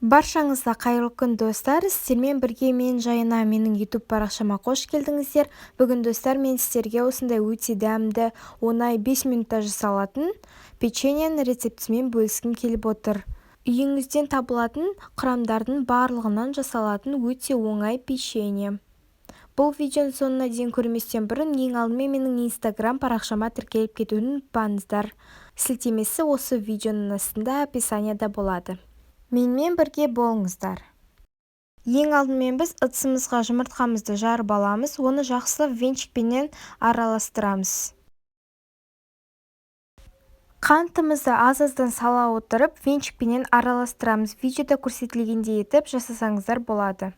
Баршаңызға қайырлы күн достар, сіздермен бірге мен Жайна, менің YouTube парақшама қош келдіңіздер. Бүгін достар, мен сіздерге осындай өте дәмді, оңай 5 минутта жасалатын печеньенің рецептімен бөліскім келіп отыр. Үйіңізден табылатын құрамдардың барлығынан жасалатын өте оңай печенье. Бұл видеоны соңына дейін көрместен бұрын ең алдымен менің Instagram парақшама тіркеліп кетуін ұмытпаңыздар. Сілтемесі осы видеоның астында описанияда болады. Менімен бірге болыңыздар. Ең алдымен біз ыдысымызға жұмыртқамызды жарып аламыз, оны жақсылап венчикпенен араластырамыз. Қантымызды аз-аздан сала отырып, венчикпенен араластырамыз. Видеода көрсетілгендей етіп жасасаңыздар болады.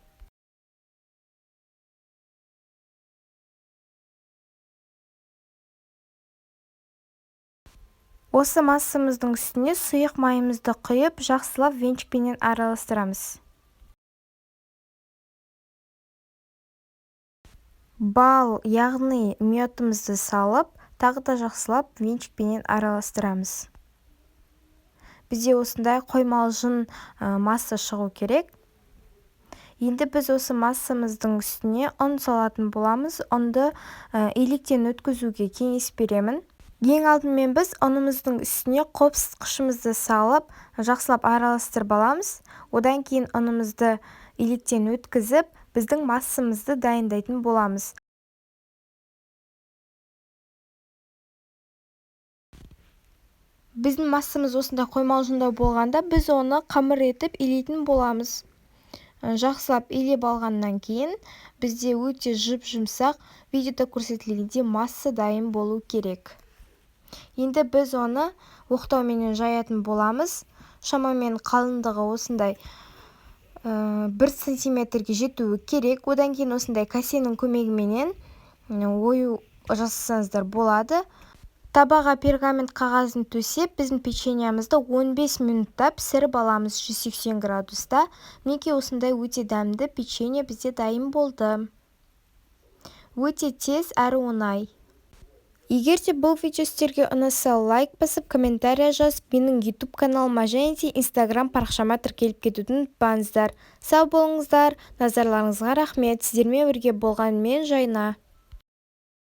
Осы массамыздың үстіне сұйық майымызды құйып, жақсылап венчикпенен араластырамыз. Бал, яғни мётымызды салып, тағы да жақсылап венчикпенен араластырамыз. Бізде осындай қоймалжың масса шығу керек. Енді біз осы массамыздың үстіне ұн салатын боламыз. Ұнды електен өткізуге кеңес беремін. Ең алдымен біз ұнымыздың үстіне қопсытқышымызды салып, жақсылап араластырып аламыз. Одан кейін ұнымызды електен өткізіп, біздің массамызды дайындайтын боламыз. Біздің массамыз осындай қоймалжыңдау болғанда, біз оны қамыр етіп илейтін боламыз. Жақсылап илеп алғаннан кейін, бізде өте жұп-жұмсақ, видеода көрсетілгендей масса дайын болу керек. Енді біз оны оқтауменен жаятын боламыз. Шамамен қалыңдығы осындай 1 сантиметрге жетуі керек. Одан кейін осындай касенің көмегіменен ою жасасаңыздар болады. Табаға пергамент қағазын төсеп, біздің печеньемізді 15 минутта пісіріп аламыз 180 градуста. Мінекей осындай өте дәмді печенье бізде дайын болды. Өте тез әрі оңай. Егер де бұл видео сіздерге ұнаса, лайк басып, комментария жазып, менің YouTube каналыма және де Instagram парақшама тіркеліп кетуді ұмытпаңыздар. Сау болыңыздар, назарларыңызға рахмет. Сіздермен бірге болған мен Жайна.